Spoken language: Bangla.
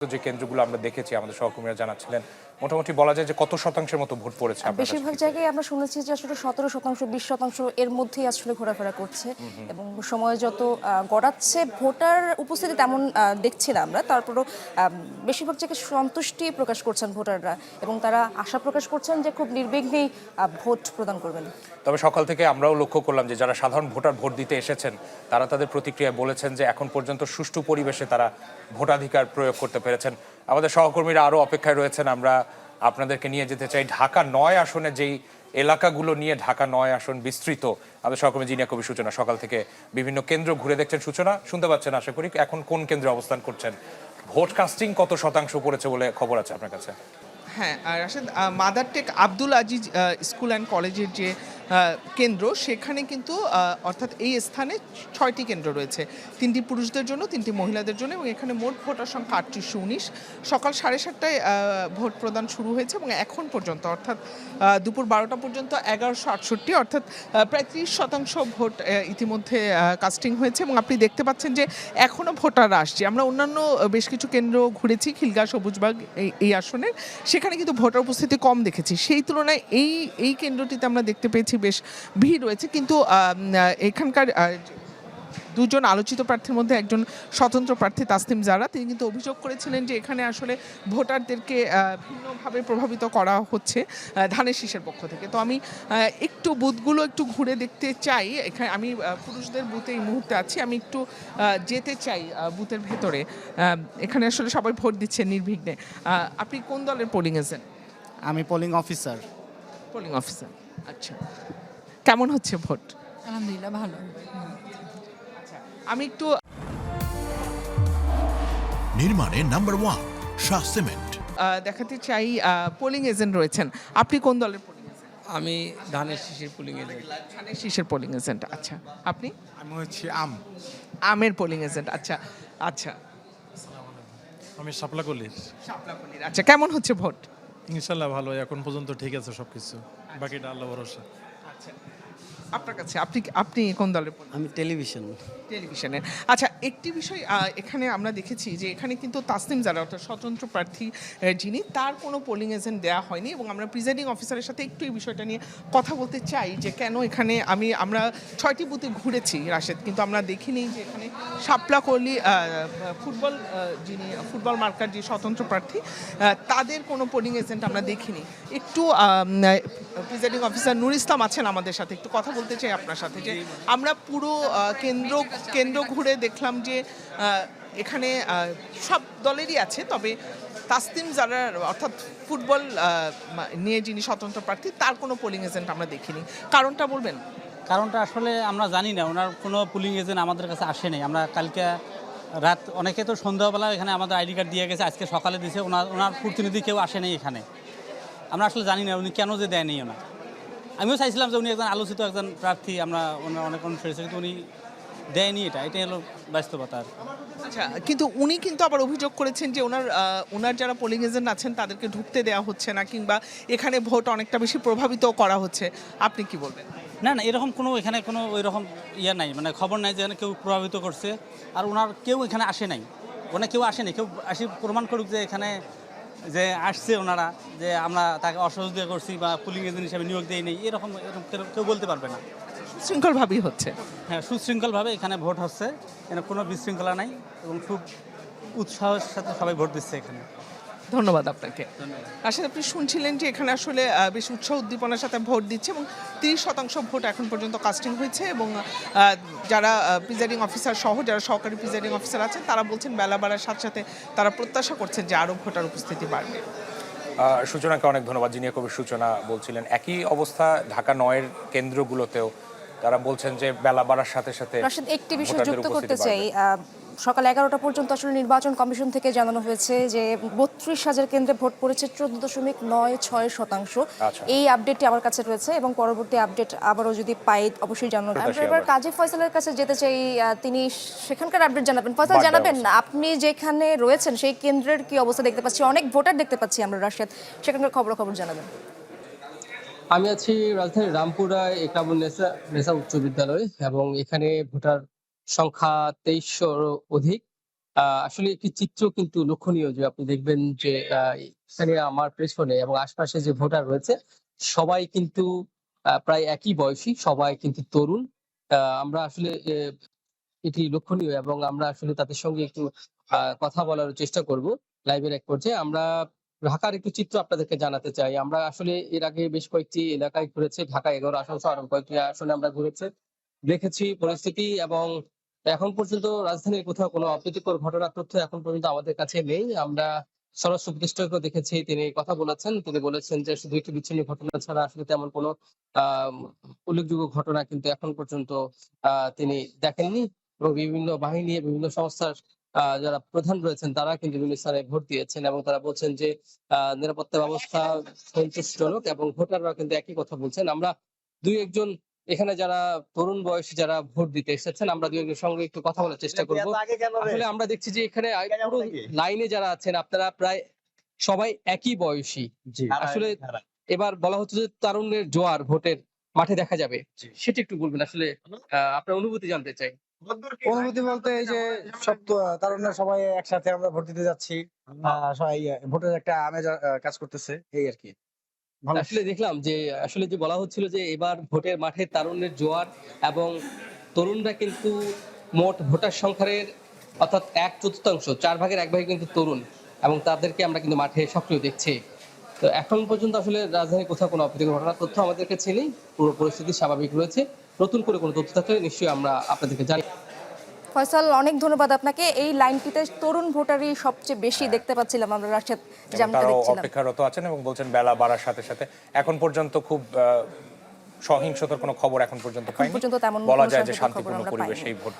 যে কেন্দ্রগুলো আমরা দেখেছি আমাদের সহকর্মীরা জানাচ্ছিলেন মোটামুটি বলা যায় যে কত শতাংশের মতো ভোট পড়েছে আপনার কাছে? বেশিরভাগ জায়গায় আমরা শুনেছি যে আসলে 17% 20% এর মধ্যেই আসলে ঘোরাফেরা করছে এবং সময় যত গড়াচ্ছে ভোটার উপস্থিতি তেমন দেখছি না আমরা। তারপরও বেশিরভাগ জায়গায় সন্তুষ্টি প্রকাশ করছেন ভোটাররা এবং তারা আশা প্রকাশ করছেন যে খুব নির্বিঘ্নেই ভোট প্রদান করবেন। তবে সকাল থেকে আমরাও লক্ষ্য করলাম যে যারা সাধারণ ভোটার ভোট দিতে এসেছেন তারা তাদের প্রতিক্রিয়ায় বলেছেন যে এখন পর্যন্ত সুষ্ঠু পরিবেশে তারা ভোটাধিকার প্রয়োগ করতে পেরেছেন। আমাদের সহকর্মীরা আরও অপেক্ষায় রয়েছেন, আমরা আপনাদেরকে নিয়ে যেতে চাই ঢাকা ৯ আসনে যেই এলাকাগুলো নিয়ে ঢাকা ৯ আসন বিস্তৃত। আমাদের সহকর্মী জিনিয়া কবি সূচনা সকাল থেকে বিভিন্ন কেন্দ্র ঘুরে দেখছেন। সূচনা শুনতে পাচ্ছেন আশা করি, এখন কোন কেন্দ্রে অবস্থান করছেন? ভোট কাস্টিং কত শতাংশ পড়েছে বলে খবর আছে আপনার কাছে? হ্যাঁ, Rashed, mother take Abdul Aziz school and কলেজের যে কেন্দ্র, সেখানে কিন্তু অর্থাৎ এই স্থানে 6টি কেন্দ্র রয়েছে, 3টি পুরুষদের জন্য, 3টি মহিলাদের জন্য, এবং এখানে মোট ভোটার সংখ্যা 3819। সকাল 7:30টায় ভোট প্রদান শুরু হয়েছে এবং এখন পর্যন্ত অর্থাৎ দুপুর 12টা পর্যন্ত 1168, অর্থাৎ প্রায় 30% ভোট ইতিমধ্যে কাস্টিং হয়েছে এবং আপনি দেখতে পাচ্ছেন যে এখনও ভোটাররা আসছে। আমরা অন্যান্য বেশ কিছু কেন্দ্র ঘুরেছি, খিলগাঁও, সবুজবাগ এই আসনের, সেখানে কিন্তু ভোটার উপস্থিতি কম দেখেছি। সেই তুলনায় এই কেন্দ্রটিতে আমরা দেখতে পেয়েছি বেশ ভিড় রয়েছে, কিন্তু এখানকার দুজন আলোচিত প্রার্থীর মধ্যে একজন স্বতন্ত্র প্রার্থী তাসনিম জারা, তিনি কিন্তু অভিযোগ করেছিলেন যে এখানে আসলে ভোটারদেরকে ভিন্নভাবে প্রভাবিত করা হচ্ছে ধানের শীষের পক্ষ থেকে। তো আমি একটু বুথগুলো একটু ঘুরে দেখতে চাই। এখানে আমি পুরুষদের বুথে এই মুহূর্তে আছি, আমি একটু যেতে চাই বুথের ভেতরে। এখানে আসলে সবাই ভোট দিচ্ছে নির্বিঘ্নে। আপনি কোন দলের পোলিং এজেন্ট? আমি পোলিং অফিসার। পোলিং অফিসার, আচ্ছা। কেমন হচ্ছে ভোট? আলহামদুলিল্লাহ ভালো। আমি একটু নির্মাণে নাম্বার 1 শাহ সিমেন্ট দেখাতে চাই পোলিং এজেন্ট রয়েছেন। আপনি কোন দলের পোলিং এজেন্ট? আমি ধানের শীষের পুলিং এজেন্ট। ধানের শীষের পোলিং এজেন্ট, আচ্ছা। আপনি? আমি হচ্ছি আমের পোলিং এজেন্ট, আচ্ছা আচ্ছা। আমি শাপলাকলির। শাপলাকলির, আচ্ছা। কেমন হচ্ছে ভোট? ইনশাল্লাহ ভালো, এখন পর্যন্ত ঠিক আছে সবকিছু, বাকিটা আল্লাহ ভরসা। আচ্ছা, আপনার কাছে আপনি কোন দলের পোলিং? আমি টেলিভিশনের, আচ্ছা। একটি বিষয় এখানে আমরা দেখেছি যে এখানে কিন্তু তাসনিম জারা অর্থাৎ স্বতন্ত্র প্রার্থী যিনি, তার কোনো পোলিং এজেন্ট দেওয়া হয়নি এবং আমরা প্রিজাইডিং অফিসারের সাথে একটু এই বিষয়টা নিয়ে কথা বলতে চাই যে কেন এখানে আমরা 6টি বুথে ঘুরেছি রাশেদ, কিন্তু আমরা দেখিনি যে এখানে শাপলাকলি ফুটবল মার্কার যে স্বতন্ত্র প্রার্থী, তাদের কোনো পোলিং এজেন্ট আমরা দেখিনি। একটু প্রিজাইডিং অফিসার নুর ইসলাম আছেন আমাদের সাথে, একটু কথা বলতে চাই আপনার সাথে যে আমরা পুরো কেন্দ্র ঘুরে দেখলাম যে এখানে সব দলেরই আছে, তবে তাসনিম জারার অর্থাৎ ফুটবল নিয়ে যিনি স্বতন্ত্র প্রার্থী, তার কোনো পোলিং এজেন্ট আমরা দেখিনি। কারণটা বলবেন? কারণটা আসলে আমরা জানি না, ওনার কোনো পুলিং এজেন্ট আমাদের কাছে আসেনি। আমরা কালকে রাত অনেকে তো সন্ধ্যাবেলা এখানে আমাদের আইডি কার্ড দিয়ে গেছে, আজকে সকালে দিয়েছে, ওনার প্রতিনিধি কেউ আসেনি এখানে। আমরা আসলে জানি না উনি কেন যে দেয়নি। আমিও চাইছিলাম যে উনি একজন আলোচিত একজন প্রার্থী, আমরা অনেক অনুসরণ, কিন্তু উনি দেয়নি। এটাই হলো বাস্তবতা। আচ্ছা, কিন্তু উনি কিন্তু আবার অভিযোগ করেছেন যে ওনার যারা পোলিং এজেন্ট আছেন তাদেরকে ঢুকতে দেওয়া হচ্ছে না, কিংবা এখানে ভোট অনেকটা বেশি প্রভাবিত করা হচ্ছে। আপনি কি বলবেন? না, এরকম এখানে কোনো ওই রকম নাই, মানে খবর নাই যে কেউ প্রভাবিত করছে। আর ওনার কেউ এখানে আসে নাই, কেউ আসেনি। কেউ আসি প্রমাণ করুক যে এখানে যে আসছে ওনারা, যে আমরা তাকে অসহযোগিতা করছি বা পুলিং এজেন্ট হিসেবে নিয়োগ দিই নেই, এরকম কেউ বলতে পারবে না। সুশৃঙ্খলভাবেই হচ্ছে। হ্যাঁ, সুশৃঙ্খলভাবে এখানে ভোট হচ্ছে, এখানে কোনো বিশৃঙ্খলা নাই এবং খুব উৎসাহের সাথে সবাই ভোট দিচ্ছে এখানে। ধন্যবাদ আপনাকে। আসলে আপনি শুনছিলেন যে এখানে আসলে বেশ উৎসাহ উদ্দীপনার সাথে ভোট দিচ্ছে এবং 30% ভোট এখন পর্যন্ত কাস্টিং হয়েছে এবং যারা প্রিজাইডিং অফিসার সহ যারা সহকারী প্রিজাইডিং অফিসার আছেন তারা বলছেন বেলা বাড়ার সাথে সাথে তারা প্রত্যাশা করছেন যে আরও ভোটার উপস্থিতি বাড়বে। সূচনাকে অনেক ধন্যবাদ। জিনিয়া কবির সূচনা বলছিলেন একই অবস্থা ঢাকা 9-এর কেন্দ্রগুলোতেও, তারা বলছেন যে বেলা বাড়ার সাথে সাথে রাশেদ, একটি বিষয় যুক্ত করতে চাই। সকাল 11টা পর্যন্ত আসলে নির্বাচন কমিশন থেকে জানানো হয়েছে যে 32,000 কেন্দ্রে ভোট পড়েছে 14.96%। এই আপডেটটি আমার কাছে রয়েছে এবং পরবর্তী আপডেট আবারও যদি পাই অবশ্যই জানাবো। আমরা এবার কাজী ফয়সালের কাছে যেতে চাই, তিনি সেখানকার আপডেট জানাবেন। ফয়সাল, জানাবেন আপনি যেখানে রয়েছেন সেই কেন্দ্রের কি অবস্থা দেখতে পাচ্ছি? অনেক ভোটার দেখতে পাচ্ছি আমরা রাশেদ, সেখানকার খবর জানাবেন। আমি আছি রাজধানীর রামপুরায় একরামুন্নেসা উচ্চ বিদ্যালয় এবং এখানে ভোটার সংখ্যা 2300 অধিক আসলে একটি চিত্র কিন্তু লক্ষণীয় যে আপনি দেখবেন যে এখানে আমার পেছনে এবং আশপাশে যে ভোটার রয়েছে সবাই কিন্তু প্রায় একই বয়সী, সবাই কিন্তু তরুণ। আমরা আসলে এটি লক্ষণীয় এবং আমরা আসলে তাদের সঙ্গে একটু কথা বলার চেষ্টা করব লাইভের এক পর্যায়ে। আমরা ঢাকার একটু চিত্র আপনাদেরকে জানাতে চাই। আমরা আসলে এর আগে বেশ কয়েকটি এলাকায় ঘুরেছি, ঢাকা 11 আসন সহ আরো কয়েকটি আসনে আমরা ঘুরেছি, দেখেছি পরিস্থিতি, এবং এখন পর্যন্ত রাজধানীর কোথাও কোনো অপ্রীতিকর ঘটনার তথ্য এখন পর্যন্ত আমাদের কাছে নেই। আমরা স্বরাষ্ট্র উপদেষ্টাকেও দেখেছি, তিনি কথা বলেছেন, তিনি বলেছেন যে শুধু একটি বিচ্ছিন্ন ঘটনা ছাড়া আসলে তেমন কোনো আহ উল্লেখযোগ্য ঘটনা কিন্তু এখন পর্যন্ত তিনি দেখেননি, এবং বিভিন্ন বাহিনী বিভিন্ন সংস্থার যারা প্রধান রয়েছেন তারা কিন্তু বিভিন্ন স্থানে ভোট দিয়েছেন এবং তারা বলছেন যে নিরাপত্তা ব্যবস্থা সন্তোষজনক, এবং ভোটাররা কিন্তু একই কথা বলছেন। আমরা দুই একজন এখানে যারা তরুণ বয়সী যারা ভোট দিতে এসেছেন, আমরা দুই একজনের সঙ্গে একটু কথা বলার চেষ্টা করব। আসলে আমরা দেখছি যে এখানে পুরো লাইনে যারা আছেন আপনারা প্রায় সবাই একই বয়সী। আসলে এবার বলা হচ্ছে যে তারুণ্যের জোয়ার ভোটের মাঠে দেখা যাবে, সেটা একটু বলবেন আসলে, আপনার অনুভূতি জানতে চাই। অনুভূতি বলতে এই যে সব তারুণ্যরা সবাই একসাথে আমরা ভোট দিতে যাচ্ছি, সবাই ভোটের একটা আমেজ কাজ করতেছে, এই আর কি। ভালো। আসলে দেখলাম যে আসলে যে বলা হচ্ছিল যে এবার ভোটের মাঠে তারুণ্যের জোয়ার, এবং তরুণরা কিন্তু মোট ভোটার সংখ্যার অর্থাৎ 1/4, 1/4 কিন্তু তরুণ, এবং তাদেরকে আমরা কিন্তু মাঠে সক্রিয় দেখছি। তো এখন পর্যন্ত আসলে রাজধানীর কোথাও কোনো অপ্রীতিকর ঘটনার তথ্য আমাদের কাছে নেই, পুরো পরিস্থিতি স্বাভাবিক রয়েছে। নতুন করে কোনো তথ্য থাকলে নিশ্চয়ই আমরা আপনাদেরকে জানি। ফয়সাল, অনেক ধন্যবাদ আপনাকে। এই লাইনটিতে তরুণ ভোটারই সবচেয়ে বেশি দেখতে পাচ্ছিলাম আমরা, রাশেদ যেমনটা তারাও দেখছিলাম। অপেক্ষারত আছেন এবং বলছেন বেলা বাড়ার সাথে সাথে এখন পর্যন্ত খুব সহিংসতার কোনো খবর এখন পর্যন্ত পাইনি, পর্যন্ত তেমন বলা কোনো যায় যে সহিংসতার খবর শান্তিপূর্ণ আমরা পরিবেশ পাইনি। এই ভোট গ্রহণ।